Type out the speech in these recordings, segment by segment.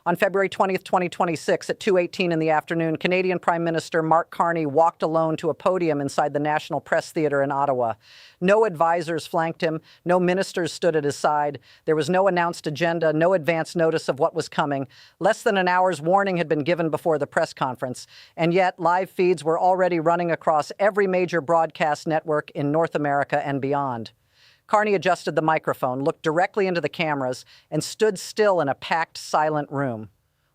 On February 20th, 2026, at 2:18 in the afternoon, Canadian Prime Minister Mark Carney walked alone to a podium inside the National Press Theatre in Ottawa. No advisors flanked him. No ministers stood at his side. There was no announced agenda, no advance notice of what was coming. Less than an hour's warning had been given before the press conference, and yet live feeds were already running across every major broadcast network in North America and beyond. Carney adjusted the microphone, looked directly into the cameras, and stood still in a packed, silent room.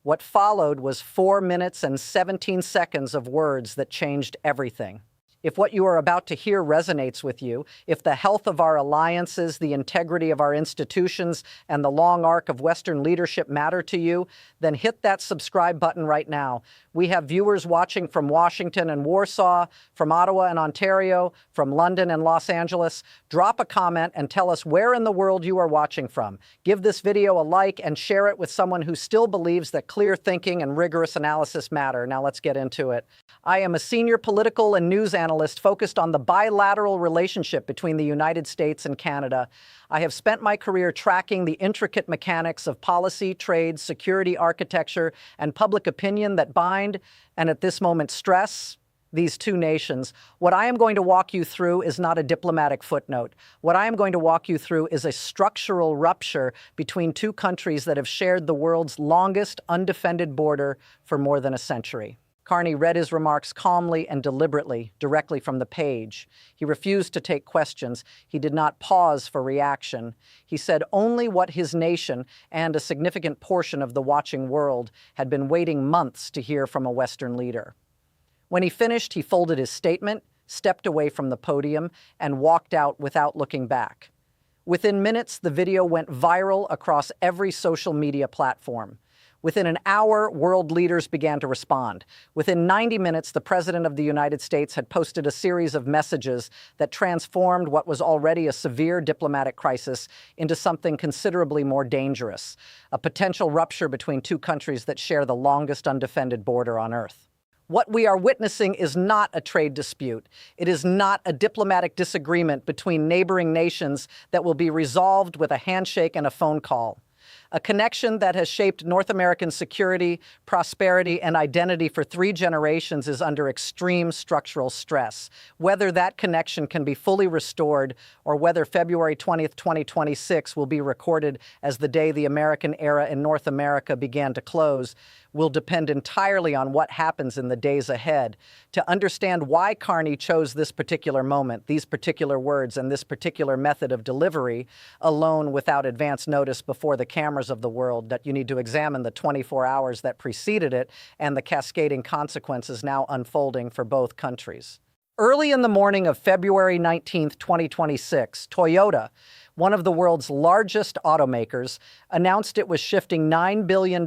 What followed was 4 minutes and 17 seconds of words that changed everything. If what you are about to hear resonates with you, if the health of our alliances, the integrity of our institutions, and the long arc of Western leadership matter to you, then hit that subscribe button right now. We have viewers watching from Washington and Warsaw, from Ottawa and Ontario, from London and Los Angeles. Drop a comment and tell us where in the world you are watching from. Give this video a like and share it with someone who still believes that clear thinking and rigorous analysis matter. Now let's get into it. I am a senior political and news analyst focused on the bilateral relationship between the United States and Canada. I have spent my career tracking the intricate mechanics of policy, trade, security architecture, and public opinion that bind, and at this moment stress, these two nations. What I am going to walk you through is not a diplomatic footnote. What I am going to walk you through is a structural rupture between two countries that have shared the world's longest undefended border for more than a century. Carney read his remarks calmly and deliberately, directly from the page. He refused to take questions. He did not pause for reaction. He said only what his nation and a significant portion of the watching world had been waiting months to hear from a Western leader. When he finished, he folded his statement, stepped away from the podium, and walked out without looking back. Within minutes, the video went viral across every social media platform. Within an hour, world leaders began to respond. Within 90 minutes, the President of the United States had posted a series of messages that transformed what was already a severe diplomatic crisis into something considerably more dangerous, a potential rupture between two countries that share the longest undefended border on Earth. What we are witnessing is not a trade dispute. It is not a diplomatic disagreement between neighboring nations that will be resolved with a handshake and a phone call. A connection that has shaped North American security, prosperity, and identity for 3 generations is under extreme structural stress. Whether that connection can be fully restored or whether February 20th, 2026 will be recorded as the day the American era in North America began to close will depend entirely on what happens in the days ahead. To understand why Carney chose this particular moment, these particular words, and this particular method of delivery, alone without advance notice before the cameras of the world, that you need to examine the 24 hours that preceded it and the cascading consequences now unfolding for both countries. Early in the morning of February 19th, 2026, Toyota, one of the world's largest automakers, announced it was shifting $9 billion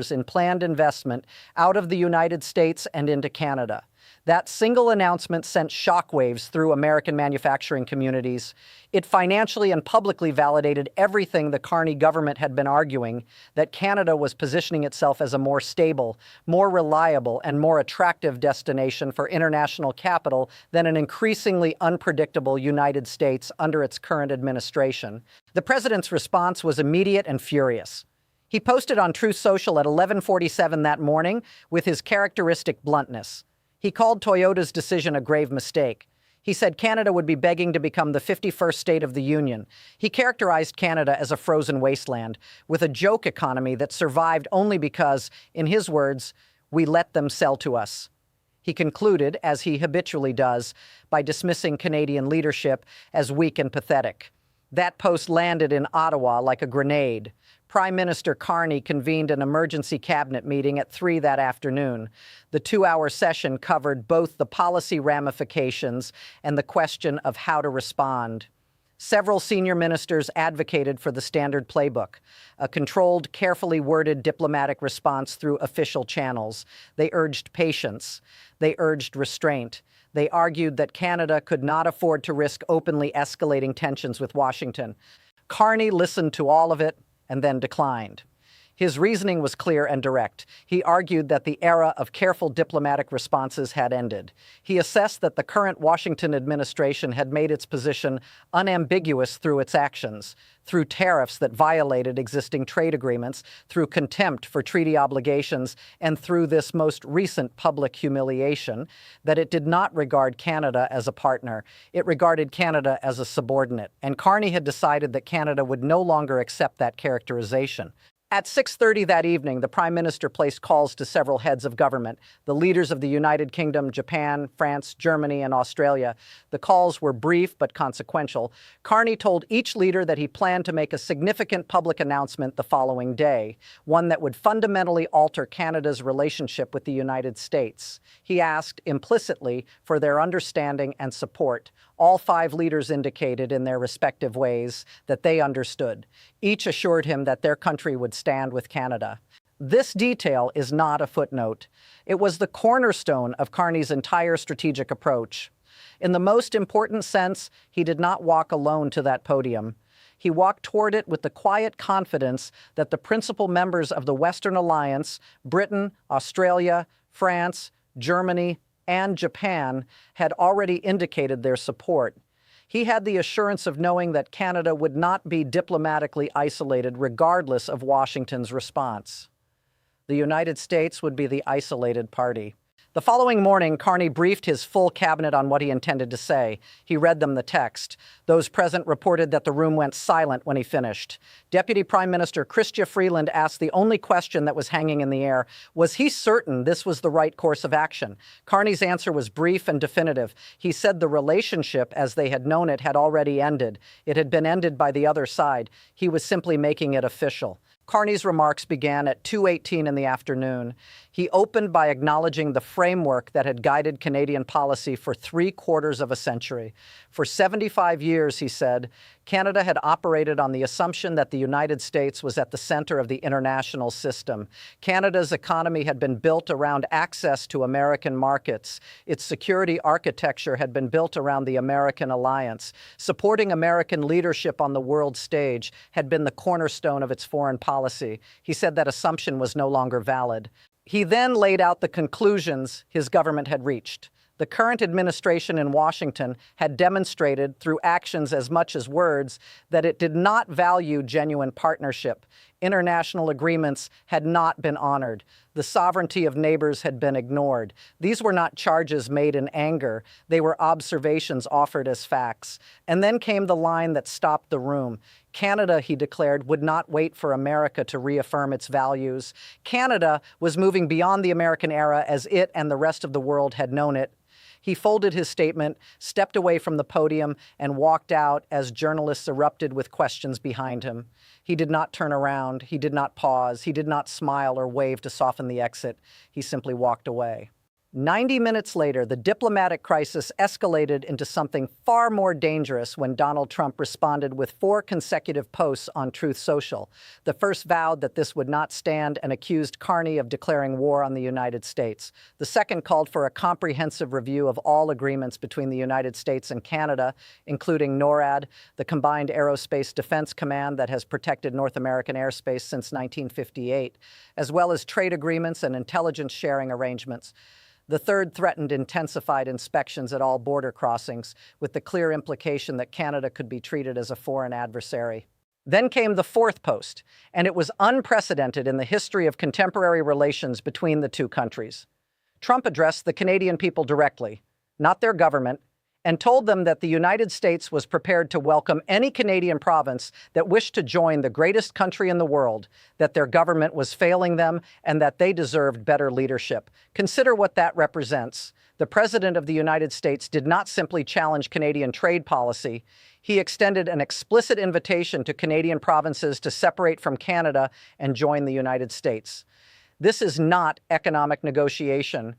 in planned investment out of the United States and into Canada. That single announcement sent shockwaves through American manufacturing communities. It financially and publicly validated everything the Carney government had been arguing, that Canada was positioning itself as a more stable, more reliable, and more attractive destination for international capital than an increasingly unpredictable United States under its current administration. The president's response was immediate and furious. He posted on Truth Social at 11:47 that morning with his characteristic bluntness. He called Toyota's decision a grave mistake. He said Canada would be begging to become the 51st state of the Union. He characterized Canada as a frozen wasteland, with a joke economy that survived only because, in his words, we let them sell to us. He concluded, as he habitually does, by dismissing Canadian leadership as weak and pathetic. That post landed in Ottawa like a grenade. Prime Minister Carney convened an emergency cabinet meeting at 3 that afternoon. The 2-hour session covered both the policy ramifications and the question of how to respond. Several senior ministers advocated for the standard playbook, a controlled, carefully worded diplomatic response through official channels. They urged patience. They urged restraint. They argued that Canada could not afford to risk openly escalating tensions with Washington. Carney listened to all of it and then declined. His reasoning was clear and direct. He argued that the era of careful diplomatic responses had ended. He assessed that the current Washington administration had made its position unambiguous through its actions, through tariffs that violated existing trade agreements, through contempt for treaty obligations, and through this most recent public humiliation, that it did not regard Canada as a partner. It regarded Canada as a subordinate, and Carney had decided that Canada would no longer accept that characterization. At 6:30 that evening, the Prime Minister placed calls to several heads of government, the leaders of the United Kingdom, Japan, France, Germany, and Australia. The calls were brief but consequential. Carney told each leader that he planned to make a significant public announcement the following day, one that would fundamentally alter Canada's relationship with the United States. He asked, implicitly, for their understanding and support. All 5 leaders indicated in their respective ways that they understood. Each assured him that their country would stand with Canada. This detail is not a footnote. It was the cornerstone of Carney's entire strategic approach. In the most important sense, he did not walk alone to that podium. He walked toward it with the quiet confidence that the principal members of the Western Alliance, Britain, Australia, France, Germany, and Japan, had already indicated their support. He had the assurance of knowing that Canada would not be diplomatically isolated regardless of Washington's response. The United States would be the isolated party. The following morning, Carney briefed his full cabinet on what he intended to say. He read them the text. Those present reported that the room went silent when he finished. Deputy Prime Minister Chrystia Freeland asked the only question that was hanging in the air: was he certain this was the right course of action? Carney's answer was brief and definitive. He said the relationship, as they had known it, had already ended. It had been ended by the other side. He was simply making it official. Carney's remarks began at 2:18 in the afternoon. He opened by acknowledging the framework that had guided Canadian policy for 3/4 of a century. For 75 years, he said, Canada had operated on the assumption that the United States was at the center of the international system. Canada's economy had been built around access to American markets. Its security architecture had been built around the American alliance. Supporting American leadership on the world stage had been the cornerstone of its foreign policy. He said that assumption was no longer valid. He then laid out the conclusions his government had reached. The current administration in Washington had demonstrated, through actions as much as words, that it did not value genuine partnership. International agreements had not been honored. The sovereignty of neighbors had been ignored. These were not charges made in anger. They were observations offered as facts. And then came the line that stopped the room. Canada, he declared, would not wait for America to reaffirm its values. Canada was moving beyond the American era as it and the rest of the world had known it. He folded his statement, stepped away from the podium, and walked out as journalists erupted with questions behind him. He did not turn around. He did not pause. He did not smile or wave to soften the exit. He simply walked away. 90 minutes later, the diplomatic crisis escalated into something far more dangerous when Donald Trump responded with 4 consecutive posts on Truth Social. The first vowed that this would not stand and accused Carney of declaring war on the United States. The second called for a comprehensive review of all agreements between the United States and Canada, including NORAD, the Combined Aerospace Defense Command that has protected North American airspace since 1958, as well as trade agreements and intelligence sharing arrangements. The third threatened intensified inspections at all border crossings, with the clear implication that Canada could be treated as a foreign adversary. Then came the fourth post, and it was unprecedented in the history of contemporary relations between the two countries. Trump addressed the Canadian people directly, not their government, and told them that the United States was prepared to welcome any Canadian province that wished to join the greatest country in the world, that their government was failing them, and that they deserved better leadership. Consider what that represents. The President of the United States did not simply challenge Canadian trade policy. He extended an explicit invitation to Canadian provinces to separate from Canada and join the United States. This is not economic negotiation.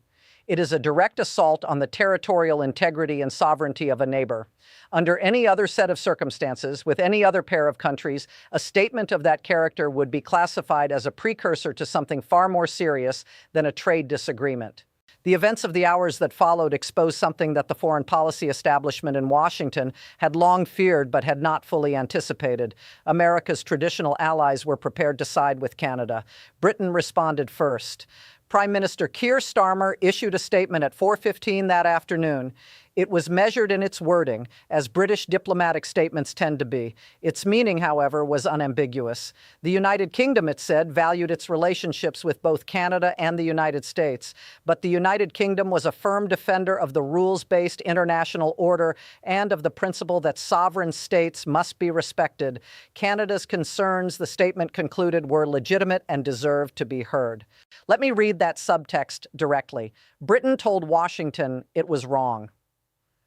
It is a direct assault on the territorial integrity and sovereignty of a neighbor. Under any other set of circumstances, with any other pair of countries, a statement of that character would be classified as a precursor to something far more serious than a trade disagreement. The events of the hours that followed exposed something that the foreign policy establishment in Washington had long feared but had not fully anticipated. America's traditional allies were prepared to side with Canada. Britain responded first. Prime Minister Keir Starmer issued a statement at 4:15 that afternoon. It was measured in its wording, as British diplomatic statements tend to be. Its meaning, however, was unambiguous. The United Kingdom, it said, valued its relationships with both Canada and the United States, but the United Kingdom was a firm defender of the rules-based international order and of the principle that sovereign states must be respected. Canada's concerns, the statement concluded, were legitimate and deserved to be heard. Let me read that subtext directly. Britain told Washington it was wrong.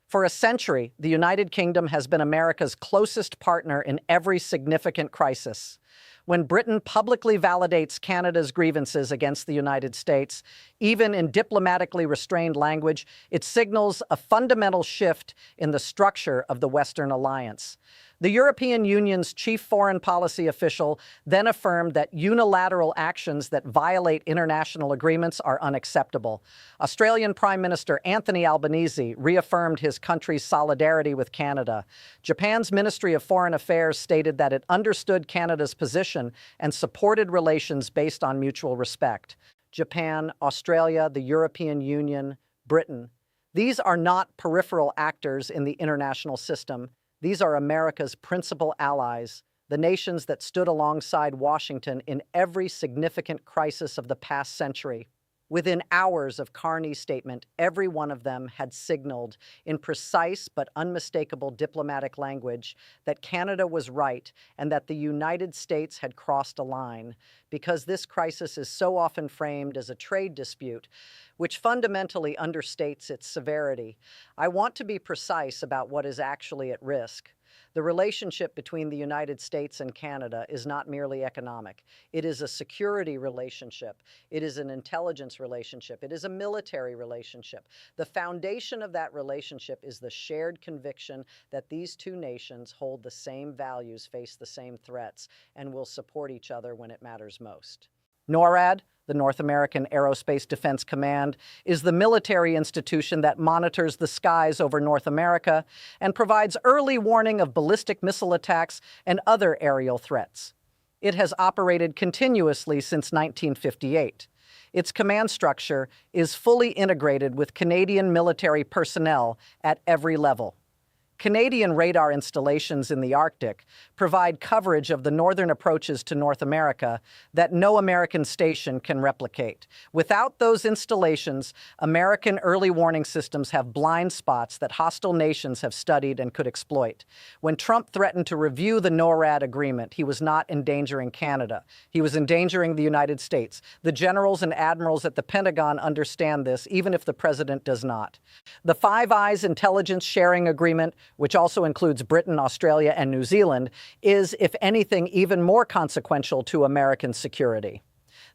For a century, the United Kingdom has been America's closest partner in every significant crisis. When Britain publicly validates Canada's grievances against the United States, even in diplomatically restrained language, it signals a fundamental shift in the structure of the Western alliance. The European Union's chief foreign policy official then affirmed that unilateral actions that violate international agreements are unacceptable. Australian Prime Minister Anthony Albanese reaffirmed his country's solidarity with Canada. Japan's Ministry of Foreign Affairs stated that it understood Canada's position and supported relations based on mutual respect. Japan, Australia, the European Union, Britain. These are not peripheral actors in the international system. These are America's principal allies, the nations that stood alongside Washington in every significant crisis of the past century. Within hours of Carney's statement, every one of them had signaled in precise but unmistakable diplomatic language that Canada was right and that the United States had crossed a line, because this crisis is so often framed as a trade dispute, which fundamentally understates its severity. I want to be precise about what is actually at risk. The relationship between the United States and Canada is not merely economic. It is a security relationship. It is an intelligence relationship. It is a military relationship. The foundation of that relationship is the shared conviction that these two nations hold the same values, face the same threats, and will support each other when it matters most. NORAD, the North American Aerospace Defense Command, is the military institution that monitors the skies over North America and provides early warning of ballistic missile attacks and other aerial threats. It has operated continuously since 1958. Its command structure is fully integrated with Canadian military personnel at every level. Canadian radar installations in the Arctic provide coverage of the northern approaches to North America that no American station can replicate. Without those installations, American early warning systems have blind spots that hostile nations have studied and could exploit. When Trump threatened to review the NORAD agreement, he was not endangering Canada. He was endangering the United States. The generals and admirals at the Pentagon understand this, even if the president does not. The Five Eyes intelligence sharing agreement, which also includes Britain, Australia, and New Zealand, is, if anything, even more consequential to American security.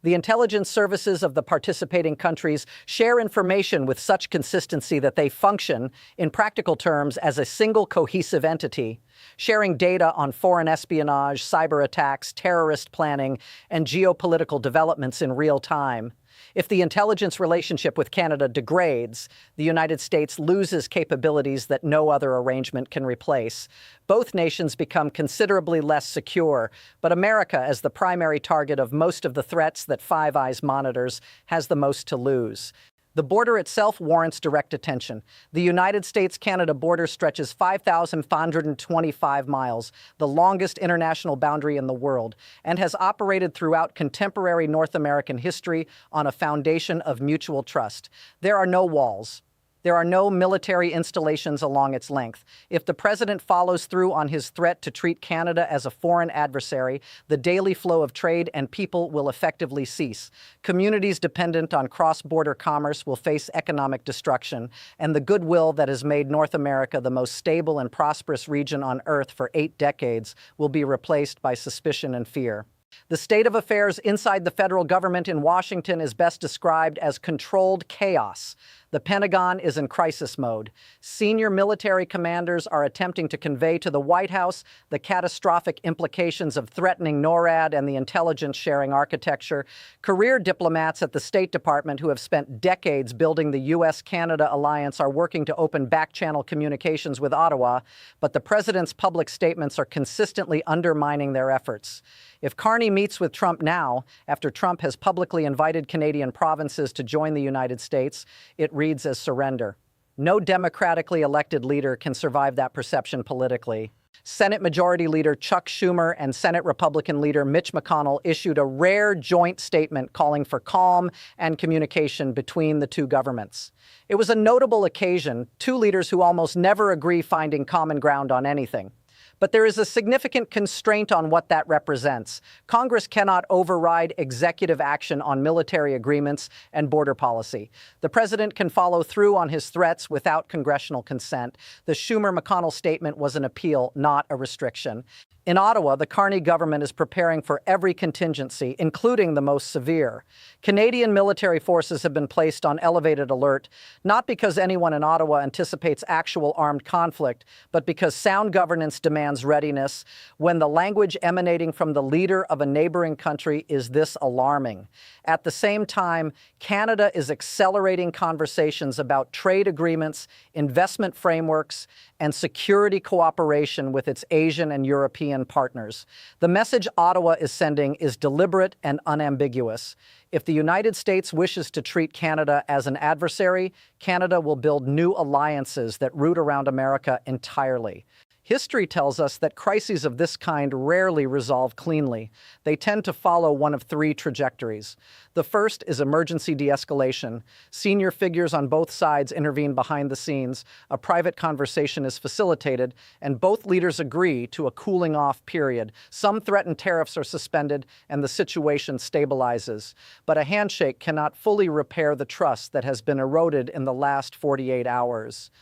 The intelligence services of the participating countries share information with such consistency that they function, in practical terms, as a single cohesive entity, sharing data on foreign espionage, cyber attacks, terrorist planning, and geopolitical developments in real time. If the intelligence relationship with Canada degrades, the United States loses capabilities that no other arrangement can replace. Both nations become considerably less secure, but America, as the primary target of most of the threats that Five Eyes monitors, has the most to lose. The border itself warrants direct attention. The United States-Canada border stretches 5,525 miles, the longest international boundary in the world, and has operated throughout contemporary North American history on a foundation of mutual trust. There are no walls. There are no military installations along its length. If the president follows through on his threat to treat Canada as a foreign adversary, the daily flow of trade and people will effectively cease. Communities dependent on cross-border commerce will face economic destruction, and the goodwill that has made North America the most stable and prosperous region on Earth for 8 decades will be replaced by suspicion and fear. The state of affairs inside the federal government in Washington is best described as controlled chaos. The Pentagon is in crisis mode. Senior military commanders are attempting to convey to the White House the catastrophic implications of threatening NORAD and the intelligence sharing architecture. Career diplomats at the State Department who have spent decades building the U.S.-Canada alliance are working to open back-channel communications with Ottawa, but the president's public statements are consistently undermining their efforts. If Carney meets with Trump now, after Trump has publicly invited Canadian provinces to join the United States, it reads as surrender. No democratically elected leader can survive that perception politically. Senate Majority Leader Chuck Schumer and Senate Republican Leader Mitch McConnell issued a rare joint statement calling for calm and communication between the two governments. It was a notable occasion, two leaders who almost never agree finding common ground on anything. But there is a significant constraint on what that represents. Congress cannot override executive action on military agreements and border policy. The president can follow through on his threats without congressional consent. The Schumer-McConnell statement was an appeal, not a restriction. In Ottawa, the Carney government is preparing for every contingency, including the most severe. Canadian military forces have been placed on elevated alert, not because anyone in Ottawa anticipates actual armed conflict, but because sound governance demands readiness when the language emanating from the leader of a neighboring country is this alarming. At the same time, Canada is accelerating conversations about trade agreements, investment frameworks, and security cooperation with its Asian and European partners. The message Ottawa is sending is deliberate and unambiguous. If the United States wishes to treat Canada as an adversary, Canada will build new alliances that root around America entirely. History tells us that crises of this kind rarely resolve cleanly. They tend to follow one of three trajectories. The first is emergency de-escalation. Senior figures on both sides intervene behind the scenes, a private conversation is facilitated, and both leaders agree to a cooling-off period. Some threaten tariffs are suspended, and the situation stabilizes. But a handshake cannot fully repair the trust that has been eroded in the last 48 hours.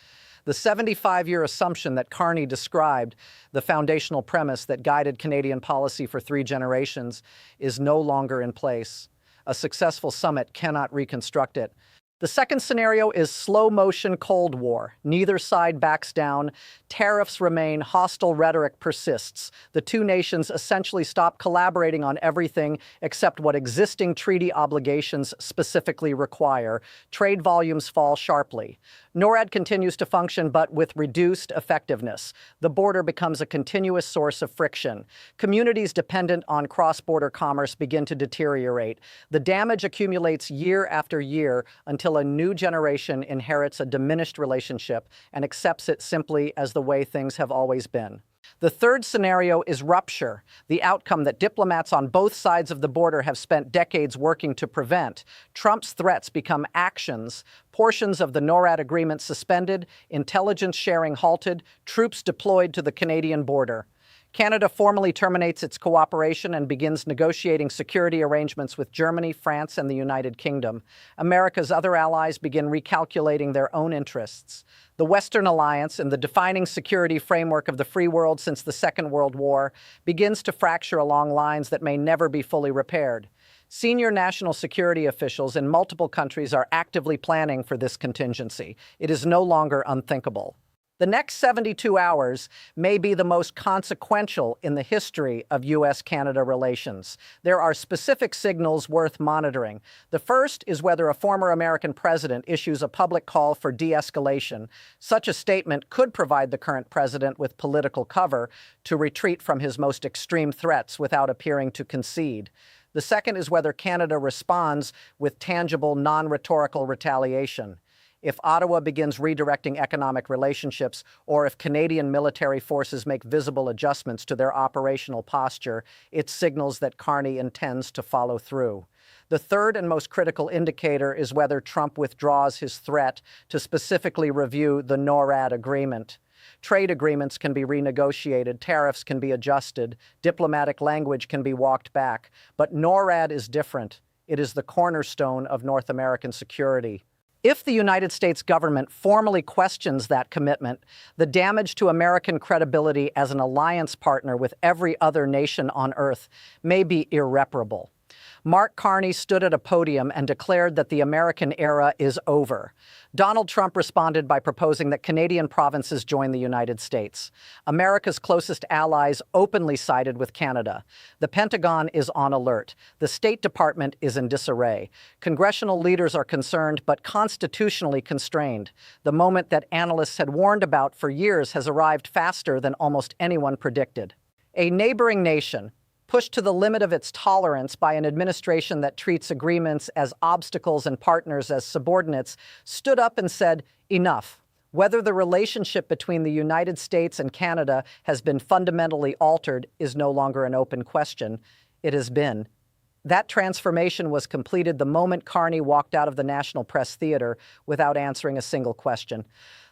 The 75-year assumption that Carney described, the foundational premise that guided Canadian policy for 3 generations, is no longer in place. A successful summit cannot reconstruct it. The second scenario is slow-motion Cold War. Neither side backs down. Tariffs remain. Hostile rhetoric persists. The two nations essentially stop collaborating on everything except what existing treaty obligations specifically require. Trade volumes fall sharply. NORAD continues to function, but with reduced effectiveness. The border becomes a continuous source of friction. Communities dependent on cross-border commerce begin to deteriorate. The damage accumulates year after year until a new generation inherits a diminished relationship and accepts it simply as the way things have always been. The third scenario is rupture, the outcome that diplomats on both sides of the border have spent decades working to prevent. Trump's threats become actions, portions of the NORAD agreement suspended, intelligence sharing halted, troops deployed to the Canadian border. Canada formally terminates its cooperation and begins negotiating security arrangements with Germany, France, and the United Kingdom. America's other allies begin recalculating their own interests. The Western Alliance, in the defining security framework of the free world since the Second World War, begins to fracture along lines that may never be fully repaired. Senior national security officials in multiple countries are actively planning for this contingency. It is no longer unthinkable. The next 72 hours may be the most consequential in the history of U.S.-Canada relations. There are specific signals worth monitoring. The first is whether a former American president issues a public call for de-escalation. Such a statement could provide the current president with political cover to retreat from his most extreme threats without appearing to concede. The second is whether Canada responds with tangible, non-rhetorical retaliation. If Ottawa begins redirecting economic relationships, or if Canadian military forces make visible adjustments to their operational posture, it signals that Carney intends to follow through. The third and most critical indicator is whether Trump withdraws his threat to specifically review the NORAD agreement. Trade agreements can be renegotiated, tariffs can be adjusted, diplomatic language can be walked back, but NORAD is different. It is the cornerstone of North American security. If the United States government formally questions that commitment, the damage to American credibility as an alliance partner with every other nation on Earth may be irreparable. Mark Carney stood at a podium and declared that the American era is over. Donald Trump responded by proposing that Canadian provinces join the United States. America's closest allies openly sided with Canada. The Pentagon is on alert. The State Department is in disarray. Congressional leaders are concerned, but constitutionally constrained. The moment that analysts had warned about for years has arrived faster than almost anyone predicted. A neighboring nation, pushed to the limit of its tolerance by an administration that treats agreements as obstacles and partners as subordinates, stood up and said, enough. Whether the relationship between the United States and Canada has been fundamentally altered is no longer an open question. It has been. That transformation was completed the moment Carney walked out of the National Press Theater without answering a single question.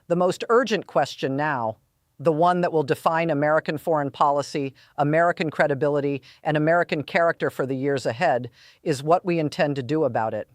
The most urgent question now, the one that will define American foreign policy, American credibility, and American character for the years ahead, is what we intend to do about it.